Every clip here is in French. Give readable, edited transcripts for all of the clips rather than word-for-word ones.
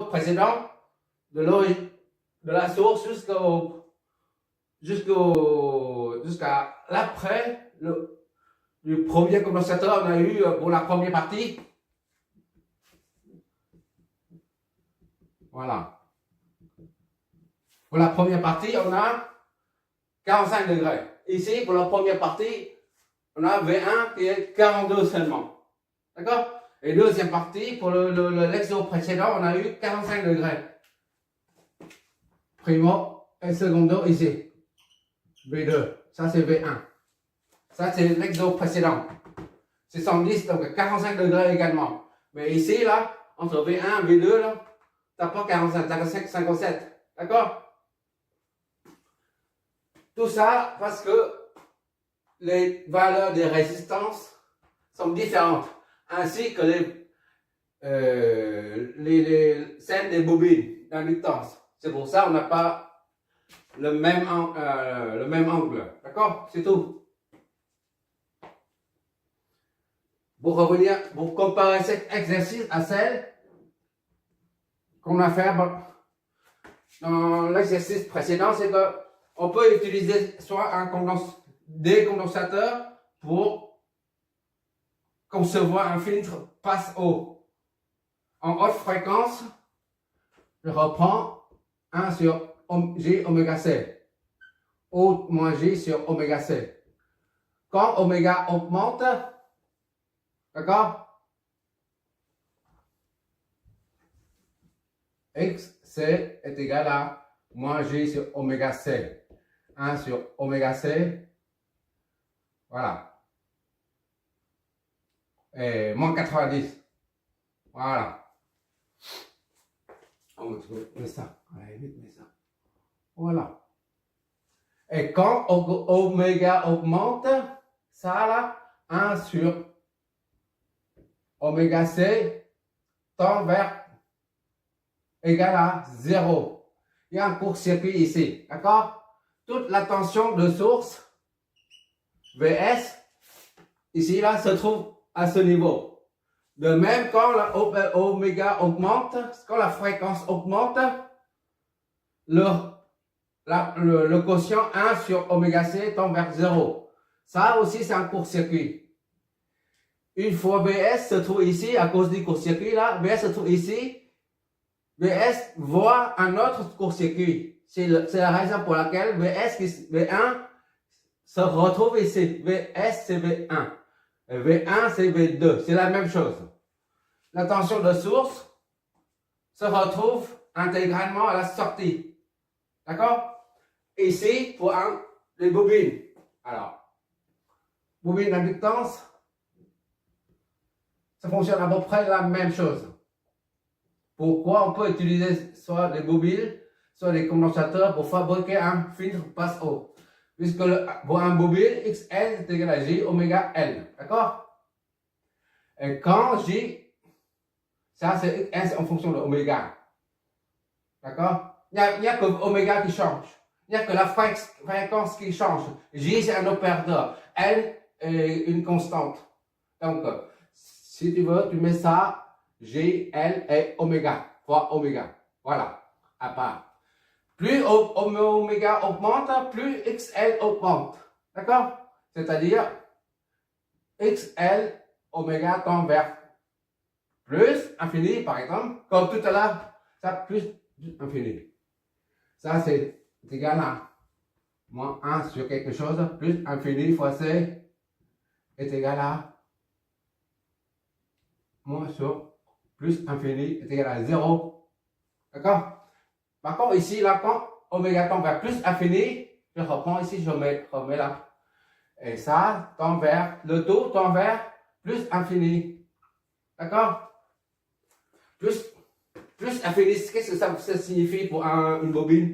précédent, de la source jusqu'à l'après du premier condensateur, on a eu pour la première partie. Voilà. Pour la première partie, on a 45 degrés. Ici, pour la première partie, on a V1 qui est 42 seulement. D'accord? Et deuxième partie, pour l'exo précédent, on a eu 45 degrés. Primo et secondo ici. V2. Ça, c'est V1. Ça, c'est l'exo précédent. C'est 110, donc 45 degrés également. Mais ici, là, entre V1 et V2, là, t'as pas 45, t'as 57. D'accord? Tout ça parce que les valeurs des résistances sont différentes, ainsi que celles des bobines d'inductance. C'est pour ça qu'on n'a pas le même angle. D'accord? C'est tout. Pour comparer cet exercice à celle qu'on a fait dans l'exercice précédent, c'est qu'on peut utiliser soit des condensateurs pour concevoir un filtre passe haut. En haute fréquence, je reprends 1 sur J oméga C. O moins J sur oméga C. Quand oméga augmente, d'accord? XC est égal à moins J sur oméga C. 1 sur oméga C. Voilà. Et moins 90. Voilà. On met ça. Allez, vite, mets ça. Voilà. Et quand oméga augmente, ça là, 1 sur oméga C tend vers égal à 0. Il y a un court-circuit ici. D'accord? Toute la tension de source Vs, ici là, se trouve à ce niveau. De même, quand oméga augmente, quand la fréquence augmente, le quotient 1 sur oméga C tend vers 0. Ça aussi, c'est un court-circuit. Une fois Vs se trouve ici, à cause du court-circuit là, Vs se trouve ici, Vs voit un autre court-circuit. C'est la raison pour laquelle V1 se retrouve ici. Vs c'est V1. Et V1 c'est V2. C'est la même chose. La tension de source se retrouve intégralement à la sortie. D'accord? Ici, pour les bobines. Alors, bobine d'inductance, ça fonctionne à peu près la même chose. Pourquoi on peut utiliser soit des bobines, soit des condensateurs pour fabriquer un filtre passe haut. Puisque pour un bobine, XL est égal à J oméga L. D'accord? Et quand J, ça c'est S en fonction de oméga. D'accord? Il n'y a que oméga qui change. Il n'y a que la fréquence qui change. J c'est un opérateur. L est une constante. Donc, si tu veux, tu mets ça. G, L et oméga, fois oméga. Voilà, à part. Plus oméga augmente, plus XL augmente. D'accord? C'est-à-dire, XL, oméga tend vers plus infini, par exemple, comme tout à l'heure, ça plus infini. Ça, c'est égal à moins 1 sur quelque chose, plus infini fois C est égal à moins sur plus infini est égal à 0. D'accord? Par contre, ici, là, quand oméga tend vers plus infini, je reprends ici, je remets là. Et ça tend vers, le tout tend vers plus infini. D'accord? Plus infini, qu'est-ce que ça signifie pour une bobine?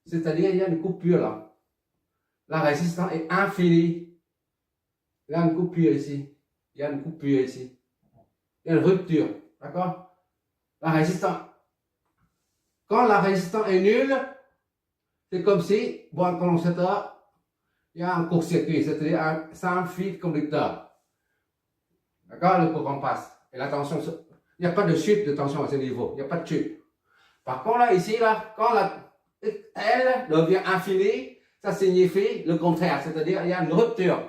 C'est-à-dire, il y a une coupure là. La résistance est infinie. Il y a une coupure ici. Il y a une coupure ici. Il y a une rupture. D'accord? La résistance. Quand la résistance est nulle, c'est comme si, pour un condensateur, il y a un court-circuit, c'est-à-dire c'est un fil conducteur. D'accord? Le courant passe. Et la tension, il n'y a pas de chute de tension à ce niveau. Il n'y a pas de chute. Par contre, là, ici, là, quand la L devient infinie, ça signifie le contraire, c'est-à-dire il y a une rupture.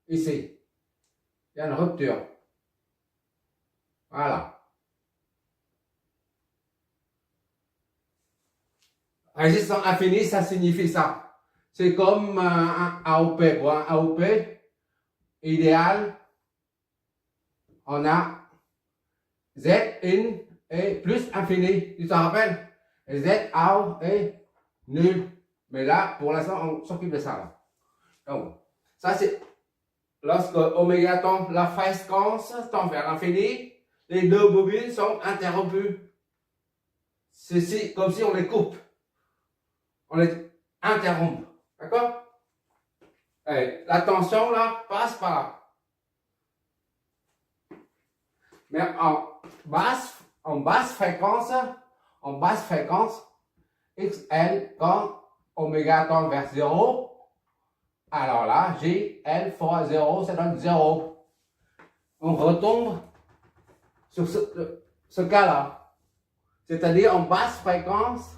Ici. Il y a une rupture. Voilà. Résistance infinie, ça signifie ça. C'est comme un AOP. Pour un AOP idéal, on a Z in est plus infini. Tu t'en rappelles? Et Z out est nul. Mais là, pour l'instant, on s'occupe de ça. Là. Donc, ça c'est lorsque oméga tend, la fréquence tend vers l'infini, les deux bobines sont interrompues. C'est comme si on les coupe. On les interrompt. D'accord? La tension là passe par là. Mais en basse fréquence, XL, quand oméga tend vers 0, alors là, GL fois 0, ça donne 0. On retombe sur ce cas-là. C'est-à-dire en basse fréquence,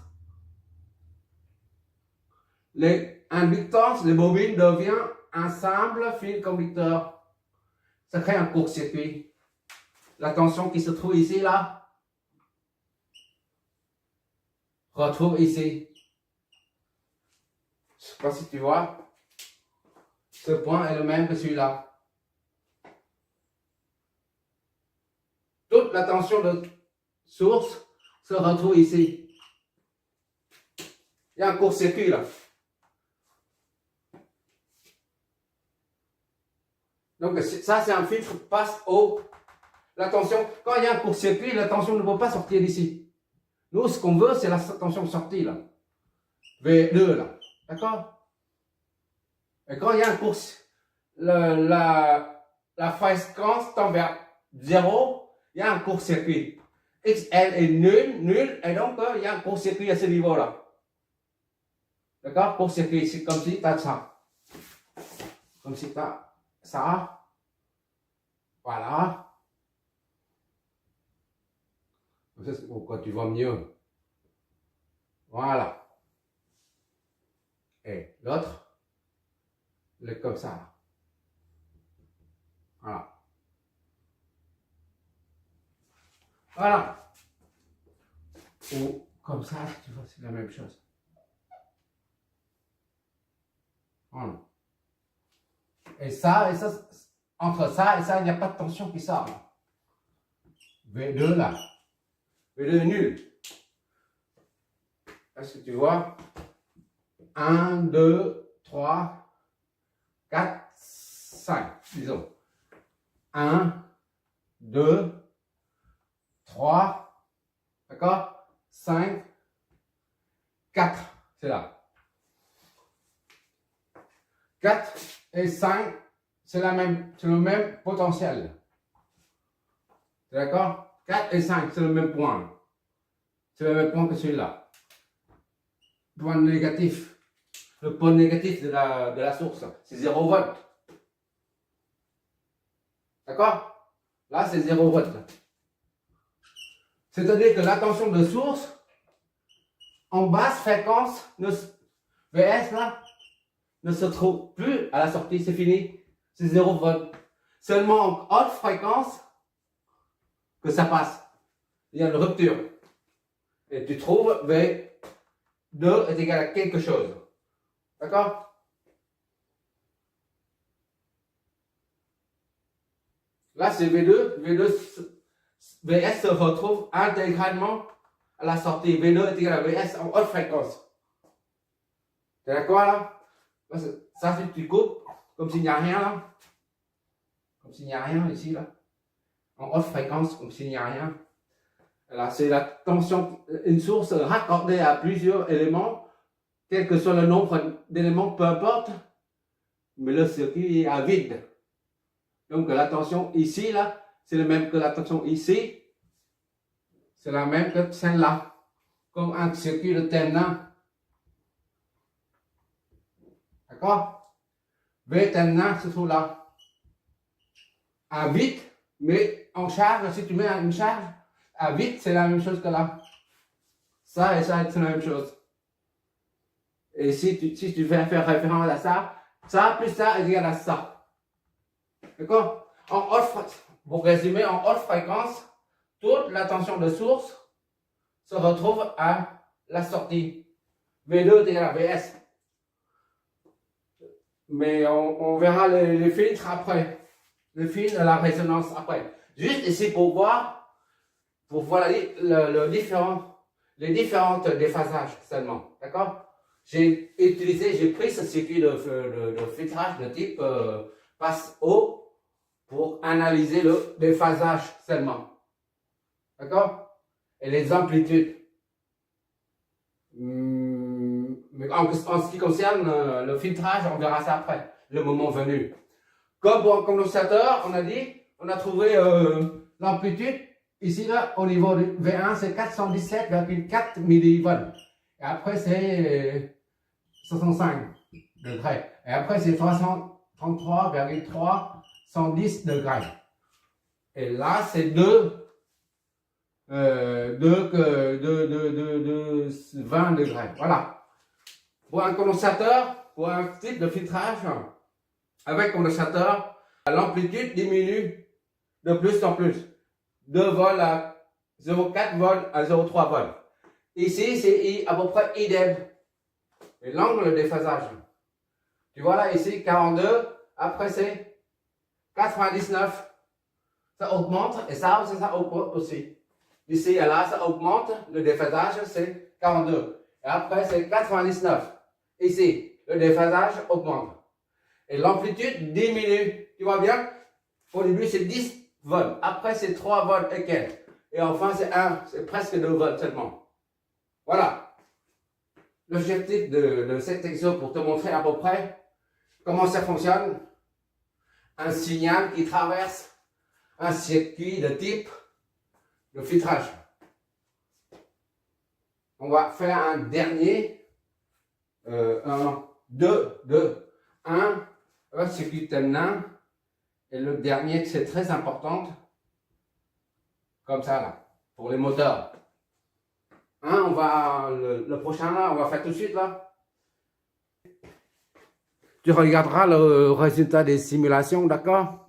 l'inductance des bobines devient un simple fil conducteur. Ça crée un court-circuit. La tension qui se trouve ici, là, retrouve ici. Je ne sais pas si tu vois. Ce point est le même que celui-là. Toute la tension de source se retrouve ici. Il y a un court-circuit là. Donc ça, c'est un filtre passe haut. La tension, quand il y a un court-circuit, la tension ne peut pas sortir d'ici. Nous, ce qu'on veut, c'est la tension sortie là. V2 là. D'accord? Et quand il y a un court, la fréquence tend vers 0, il y a un court-circuit. XL est nul, et donc il y a un court-circuit à ce niveau-là. D'accord? Court-circuit, c'est comme si tu as ça. Comme si tu as ça. Voilà. C'est pourquoi tu vois mieux. Voilà. Et l'autre, il est comme ça. Voilà. Voilà. Ou comme ça, tu vois, c'est la même chose. Voilà. Et ça, entre ça et ça, il n'y a pas de tension qui sort. V2 là. V2 est nul. Est-ce que tu vois? 1, 2, 3, 4, 5, disons. 1, 2, 3, d'accord? 5, 4, c'est là. 4 et 5, c'est le même potentiel. D'accord? 4 et 5, c'est le même point. C'est le même point que celui-là. Point négatif. Le point négatif de la source, c'est 0 volt. D'accord? Là, c'est 0 volt. C'est-à-dire que la tension de source, en basse fréquence, VS là, ne se trouve plus à la sortie, c'est fini. C'est 0 volt. Seulement en haute fréquence, que ça passe. Il y a une rupture. Et tu trouves V2 est égal à quelque chose. D'accord? Là, c'est V2. VS se retrouve intégralement à la sortie. V2 est égal à VS en haute fréquence. T'es d'accord là? Ça, si tu coupes, comme s'il n'y a rien là. Comme s'il n'y a rien ici là. En haute fréquence, comme s'il n'y a rien. Là, c'est la tension, une source raccordée à plusieurs éléments, quel que soit le nombre d'éléments, peu importe, mais le circuit est à vide. Donc la tension ici, là, c'est le même que la tension ici, c'est la même que celle-là, comme un circuit de terminal. D'accord? V terminal se trouve là. À vide, mais en charge, si tu mets une charge, à vide, c'est la même chose que là. Ça et ça, c'est la même chose. Et si tu fais faire référence à ça plus ça est égal à ça. D'accord? Pour résumer, en haute fréquence, toute la tension de source se retrouve à la sortie. V2 est égal à Vs. Mais on verra les filtres après. Les filtres de la résonance après. Juste ici pour voir les différentes déphasages seulement. D'accord? J'ai pris ce circuit de filtrage de type passe haut pour analyser le déphasage seulement. D'accord? Et les amplitudes. Mais en ce qui concerne le filtrage, on verra ça après, le moment venu. Comme pour un condensateur, on a trouvé l'amplitude. Ici, là, au niveau du V1, c'est 417,4 millivolts. Et après, c'est 65 degrés. Et après, c'est 333,310 degrés. Et là, c'est 20 degrés. Voilà. Pour un condensateur, pour un type de filtrage, avec condensateur, l'amplitude diminue de plus en plus. 2 volts à 0,4 volts à 0,3 volts. Ici, c'est à peu près idem. Et l'angle de déphasage. Tu vois là, ici, 42. Après, c'est 99. Ça augmente et ça augmente aussi. Ici et là, ça augmente. Le déphasage, c'est 42. Et après, c'est 99. Ici, le déphasage augmente. Et l'amplitude diminue. Tu vois bien? Au début, c'est 10 volts. Après, c'est 3 volts et quelques. Et enfin, c'est presque 2 volts seulement. Voilà. L'objectif de cet exo pour te montrer à peu près comment ça fonctionne. Un signal qui traverse un circuit de type de filtrage. On va faire un dernier. Un circuit terminal. Et le dernier, c'est très important. Comme ça, là. Pour les moteurs. Le prochain, là, on va faire tout de suite, là. Tu regarderas le résultat des simulations, d'accord?